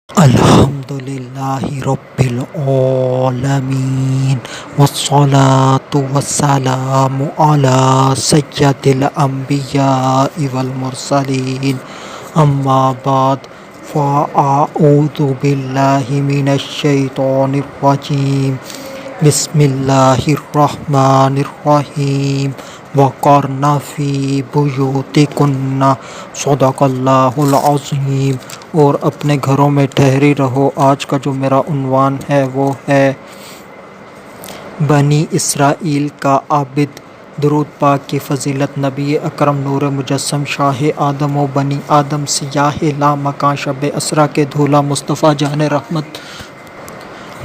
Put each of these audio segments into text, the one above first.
الحمدللہ رب العالمین والصلاة والسلام علی سید الانبیاء والمرسلین اما بعد فاعوذ باللہ من الشیطان الرجیم بسم اللہ الرحمن الرحیم وقرن فی بیوتکن صدق اللہ العظیم، اور اپنے گھروں میں ٹھہری رہو۔ آج کا جو میرا عنوان ہے وہ ہے بنی اسرائیل کا عابد۔ درود پاک کی فضیلت نبی اکرم نور مجسم شاہ آدم و بنی آدم سیاہ لا مکان شب اسرا کے دھولا مصطفیٰ جان رحمت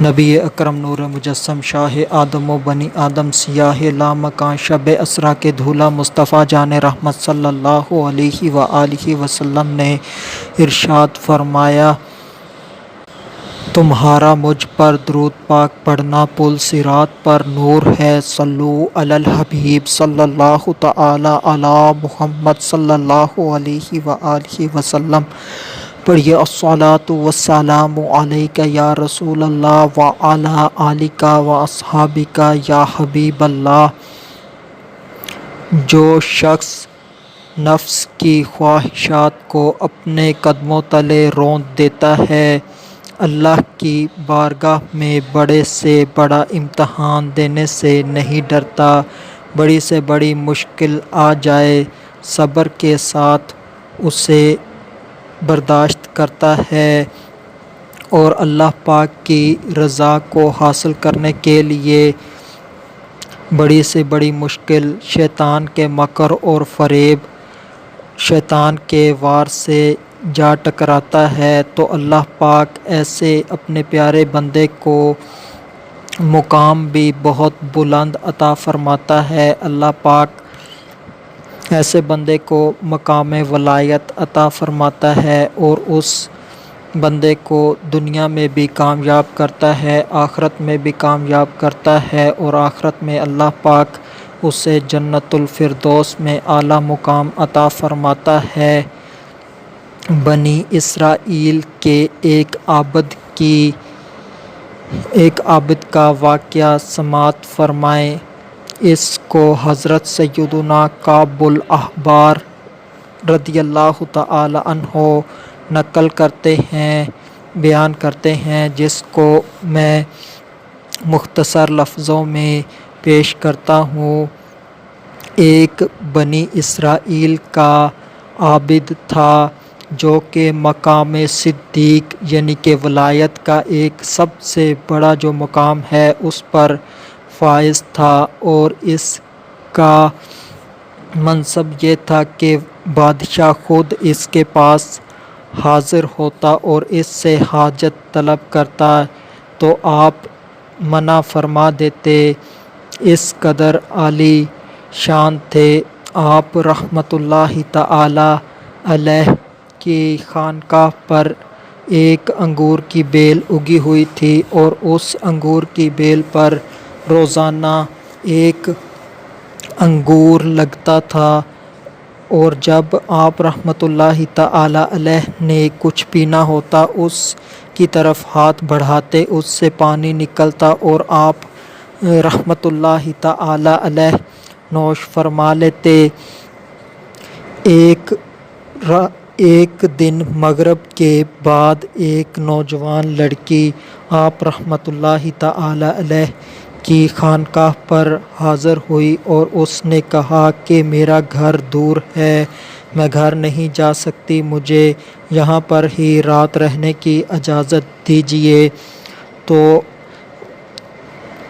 نبی اکرم نور مجسم شاہ آدم و بنی آدم سیاہ لا مکان شب اسرا کے دھولا مصطفیٰ جان رحمت صلی اللہ علیہ وآلہ وسلم نے ارشاد فرمایا، تمہارا مجھ پر درود پاک پڑھنا پل صراط پر نور ہے۔ صلو علی الحبیب صلی اللہ تعالی علی محمد صلی اللہ علیہ وآلہ وسلم۔ پڑھیے، الصلاۃ والسلام علیک یا رسول اللہ وعلی آلک واصحابک یا حبیب اللہ۔ جو شخص نفس کی خواہشات کو اپنے قدموں تلے رونت دیتا ہے، اللہ کی بارگاہ میں بڑے سے بڑا امتحان دینے سے نہیں ڈرتا۔ بڑی سے بڑی مشکل آ جائے، صبر کے ساتھ اسے برداشت کرتا ہے، اور اللہ پاک کی رضا کو حاصل کرنے کے لیے بڑی سے بڑی مشکل، شیطان کے مکر اور فریب، شیطان کے وار سے جا ٹکراتا ہے، تو اللہ پاک ایسے اپنے پیارے بندے کو مقام بھی بہت بلند عطا فرماتا ہے۔ اللہ پاک ایسے بندے کو مقام ولایت عطا فرماتا ہے، اور اس بندے کو دنیا میں بھی کامیاب کرتا ہے، آخرت میں بھی کامیاب کرتا ہے، اور آخرت میں اللہ پاک اسے جنت الفردوس میں اعلیٰ مقام عطا فرماتا ہے۔ بنی اسرائیل کے ایک عابد کا واقعہ سماعت فرمائیں۔ اس کو حضرت سیدنا کعب الاحبار رضی اللہ تعالی عنہ نقل کرتے ہیں، بیان کرتے ہیں، جس کو میں مختصر لفظوں میں پیش کرتا ہوں۔ ایک بنی اسرائیل کا عابد تھا جو کہ مقام صدیق یعنی کہ ولایت کا ایک سب سے بڑا جو مقام ہے اس پر فائز تھا، اور اس کا منصب یہ تھا کہ بادشاہ خود اس کے پاس حاضر ہوتا اور اس سے حاجت طلب کرتا تو آپ منع فرما دیتے۔ اس قدر عالی شان تھے آپ۔ رحمت اللہ تعالی علیہ کی خانقاہ پر ایک انگور کی بیل اگی ہوئی تھی، اور اس انگور کی بیل پر روزانہ ایک انگور لگتا تھا، اور جب آپ رحمت اللہ تعالی علیہ نے کچھ پینا ہوتا اس کی طرف ہاتھ بڑھاتے، اس سے پانی نکلتا، اور آپ رحمت اللہ تعالی علیہ نوش فرما لیتے۔ ایک دن مغرب کے بعد ایک نوجوان لڑکی آپ رحمت اللہ تعالی علیہ کی خانقاہ پر حاضر ہوئی، اور اس نے کہا کہ میرا گھر دور ہے، میں گھر نہیں جا سکتی، مجھے یہاں پر ہی رات رہنے کی اجازت دیجیے۔ تو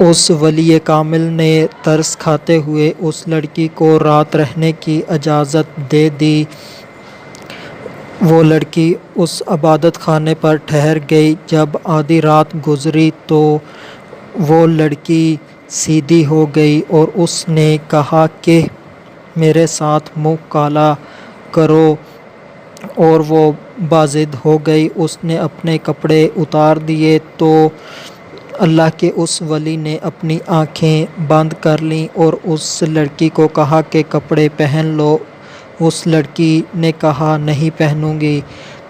اس ولی کامل نے ترس کھاتے ہوئے اس لڑکی کو رات رہنے کی اجازت دے دی۔ وہ لڑکی اس عبادت خانے پر ٹھہر گئی۔ جب آدھی رات گزری تو وہ لڑکی سیدھی ہو گئی، اور اس نے کہا کہ میرے ساتھ منہ کالا کرو، اور وہ باضد ہو گئی۔ اس نے اپنے کپڑے اتار دیے تو اللہ کے اس ولی نے اپنی آنکھیں بند کر لیں اور اس لڑکی کو کہا کہ کپڑے پہن لو۔ اس لڑکی نے کہا نہیں پہنوں گی۔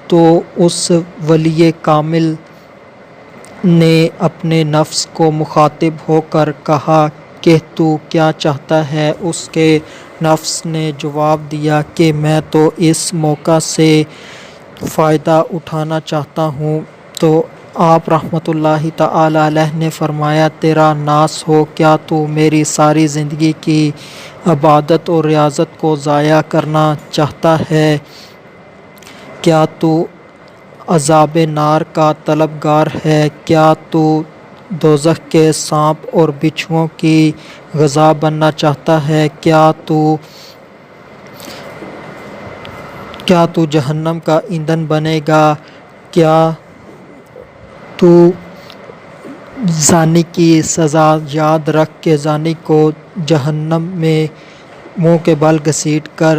تو اس ولی کامل نے اپنے نفس کو مخاطب ہو کر کہا کہ تو کیا چاہتا ہے؟ اس کے نفس نے جواب دیا کہ میں تو اس موقع سے فائدہ اٹھانا چاہتا ہوں۔ تو آپ رحمۃ اللہ تعالی علیہ نے فرمایا تیرا ناس ہو، کیا تو میری ساری زندگی کی عبادت اور ریاضت کو ضائع کرنا چاہتا ہے؟ کیا تو عذاب نار کا طلبگار ہے؟ کیا تو دوزخ کے سانپ اور بچھوؤں کی غذا بننا چاہتا ہے؟ کیا تو جہنم کا ایندھن بنے گا؟ کیا تو زانی کی سزا یاد رکھ کے زانی کو جہنم میں منہ کے بل گھسیٹ کر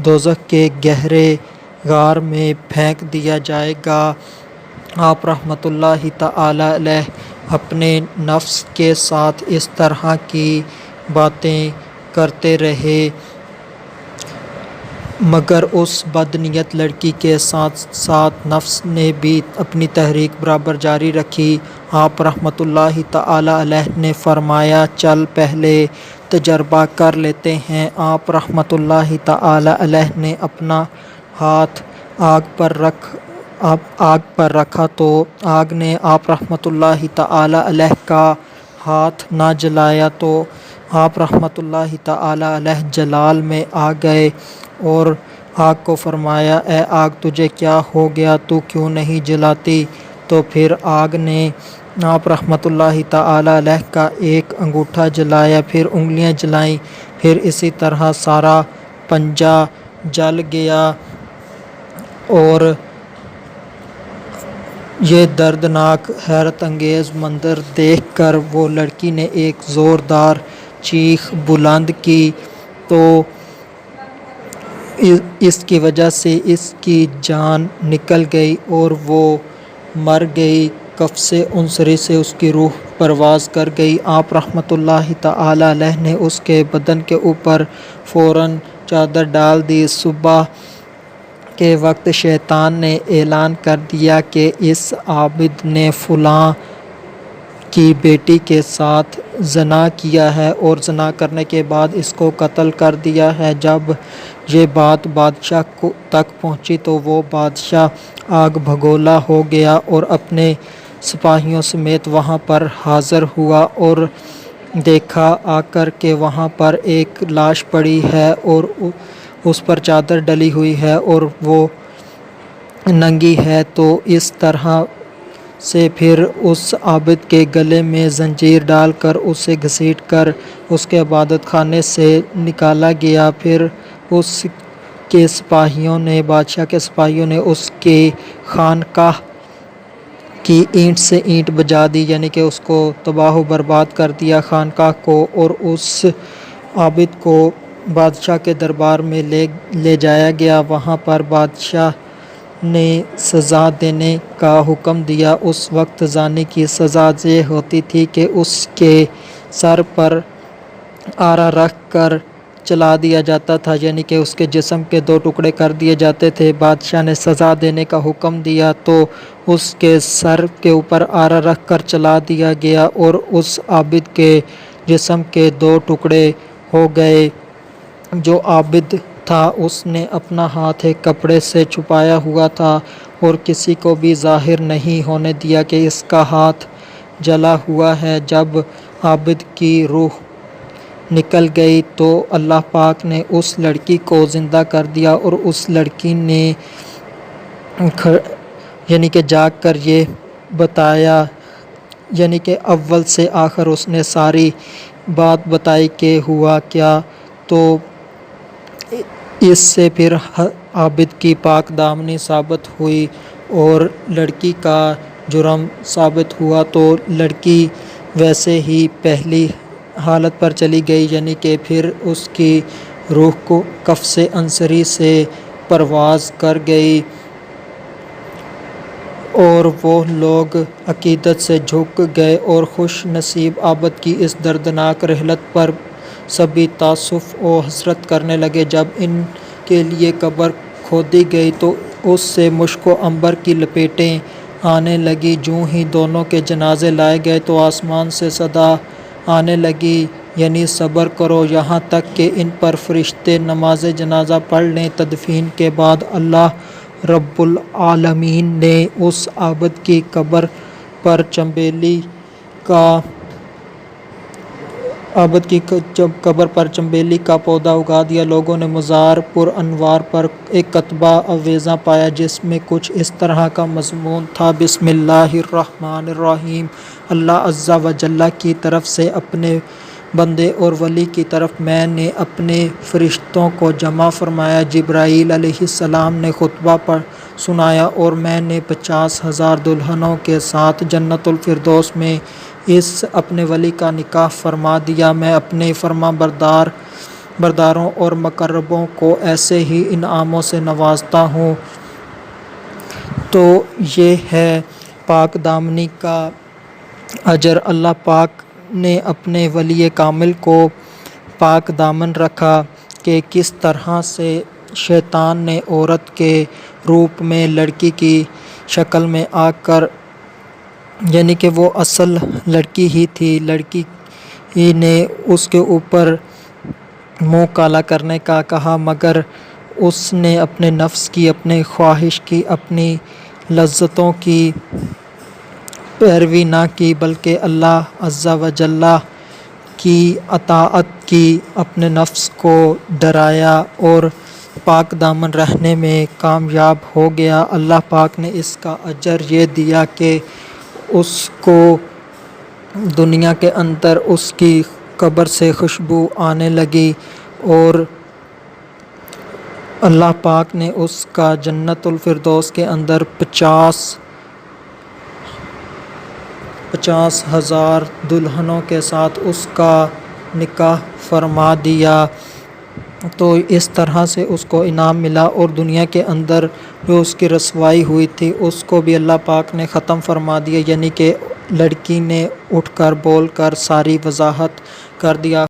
دوزخ کے گہرے غار میں پھینک دیا جائے گا۔ آپ رحمۃ اللہ تعالی علیہ اپنے نفس کے ساتھ اس طرح کی باتیں کرتے رہے، مگر اس بدنیت لڑکی کے ساتھ ساتھ نفس نے بھی اپنی تحریک برابر جاری رکھی۔ آپ رحمۃ اللہ تعالی علیہ نے فرمایا چل پہلے تجربہ کر لیتے ہیں۔ آپ رحمۃ اللہ تعالی علیہ نے اپنا ہاتھ آگ پر رکھا تو آگ نے آپ رحمۃ اللہ تعالی علیہ کا ہاتھ نہ جلایا، تو آپ رحمۃ اللہ تعالی علیہ جلال میں آ گئے اور آگ کو فرمایا اے آگ تجھے کیا ہو گیا، تو کیوں نہیں جلاتی؟ تو پھر آگ نے آپ رحمۃ اللہ تعالی علیہ کا ایک انگوٹھا جلایا، پھر انگلیاں جلائیں، پھر اسی طرح سارا پنجہ جل گیا، اور یہ دردناک حیرت انگیز منظر دیکھ کر وہ لڑکی نے ایک زوردار چیخ بلند کی، تو اس کی وجہ سے اس کی جان نکل گئی اور وہ مر گئی۔ قفس عنصری سے اس کی روح پرواز کر گئی۔ آپ رحمۃ اللہ تعالی علیہ نے اس کے بدن کے اوپر فوراً چادر ڈال دی۔ صبح کے وقت شیطان نے اعلان کر دیا کہ اس عابد نے فلاں کی بیٹی کے ساتھ زنا کیا ہے اور زنا کرنے کے بعد اس کو قتل کر دیا ہے۔ جب یہ بات بادشاہ تک پہنچی تو وہ بادشاہ آگ بھگولا ہو گیا اور اپنے سپاہیوں سمیت وہاں پر حاضر ہوا اور دیکھا آ کر کہ وہاں پر ایک لاش پڑی ہے اور اس پر چادر ڈلی ہوئی ہے اور وہ ننگی ہے، تو اس طرح سے پھر اس عابد کے گلے میں زنجیر ڈال کر اسے گھسیٹ کر اس کے عبادت خانے سے نکالا گیا۔ پھر اس کے سپاہیوں نے بادشاہ کے سپاہیوں نے اس کی خانقاہ کی اینٹ سے اینٹ بجا دی، یعنی کہ اس کو تباہ و برباد کر دیا خانقاہ کو، اور اس عابد کو بادشاہ کے دربار میں لے جایا گیا۔ وہاں پر بادشاہ نے سزا دینے کا حکم دیا۔ اس وقت زانی کی سزا یہ ہوتی تھی کہ اس کے سر پر آرا رکھ کر چلا دیا جاتا تھا، یعنی کہ اس کے جسم کے 2 ٹکڑے کر دیے جاتے تھے۔ بادشاہ نے سزا دینے کا حکم دیا تو اس کے سر کے اوپر آرا رکھ کر چلا دیا گیا اور اس عابد کے جسم کے 2 ٹکڑے ہو گئے۔ جو عابد تھا اس نے اپنا ہاتھ ایک کپڑے سے چھپایا ہوا تھا اور کسی کو بھی ظاہر نہیں ہونے دیا کہ اس کا ہاتھ جلا ہوا ہے۔ جب عابد کی روح نکل گئی تو اللہ پاک نے اس لڑکی کو زندہ کر دیا، اور اس لڑکی نے یعنی کہ جاگ کر یہ بتایا، یعنی کہ اول سے آخر اس نے ساری بات بتائی کہ ہوا کیا۔ تو اس سے پھر عابد کی پاک دامنی ثابت ہوئی اور لڑکی کا جرم ثابت ہوا، تو لڑکی ویسے ہی پہلی حالت پر چلی گئی، یعنی کہ پھر اس کی روح کو قفس عنصری سے پرواز کر گئی، اور وہ لوگ عقیدت سے جھک گئے اور خوش نصیب عابد کی اس دردناک رحلت پر سبھی تاسف و حسرت کرنے لگے۔ جب ان کے لیے قبر کھودی گئی تو اس سے مشک و عنبر کی لپیٹیں آنے لگی۔ جوں ہی دونوں کے جنازے لائے گئے تو آسمان سے صدا آنے لگی، یعنی صبر کرو یہاں تک کہ ان پر فرشتے نماز جنازہ پڑھ لیں۔ تدفین کے بعد اللہ رب العالمین نے اس عابد کی قبر پر چنبیلی کا پودا اگا دیا۔ لوگوں نے مزار پر انوار پر ایک کتبہ آویزاں پایا جس میں کچھ اس طرح کا مضمون تھا: بسم اللہ الرحمن الرحیم، اللہ عز و جل کی طرف سے اپنے بندے اور ولی کی طرف میں نے اپنے فرشتوں کو جمع فرمایا۔ جبرائیل علیہ السلام نے خطبہ سنایا اور میں نے 50,000 دلہنوں کے ساتھ جنت الفردوس میں اس اپنے ولی کا نکاح فرما دیا۔ میں اپنے فرما برداروں اور مقربوں کو ایسے ہی انعاموں سے نوازتا ہوں۔ تو یہ ہے پاک دامنی کا اجر۔ اللہ پاک نے اپنے ولی کامل کو پاک دامن رکھا کہ کس طرح سے شیطان نے عورت کے روپ میں لڑکی کی شکل میں آ کر، یعنی کہ وہ اصل لڑکی ہی تھی، لڑکی نے اس کے اوپر منہ کالا کرنے کا کہا، مگر اس نے اپنے نفس کی، اپنے خواہش کی، اپنی لذتوں کی پیروی نہ کی بلکہ اللہ عز و جل کی اطاعت کی، اپنے نفس کو ڈرایا اور پاک دامن رہنے میں کامیاب ہو گیا۔ اللہ پاک نے اس کا اجر یہ دیا کہ اس کو دنیا کے اندر اس کی قبر سے خوشبو آنے لگی اور اللہ پاک نے اس کا جنت الفردوس کے اندر 50,000 دلہنوں کے ساتھ اس کا نکاح فرما دیا۔ تو اس طرح سے اس کو انعام ملا اور دنیا کے اندر جو اس کی رسوائی ہوئی تھی اس کو بھی اللہ پاک نے ختم فرما دیا، یعنی کہ لڑکی نے اٹھ کر بول کر ساری وضاحت کر دیا۔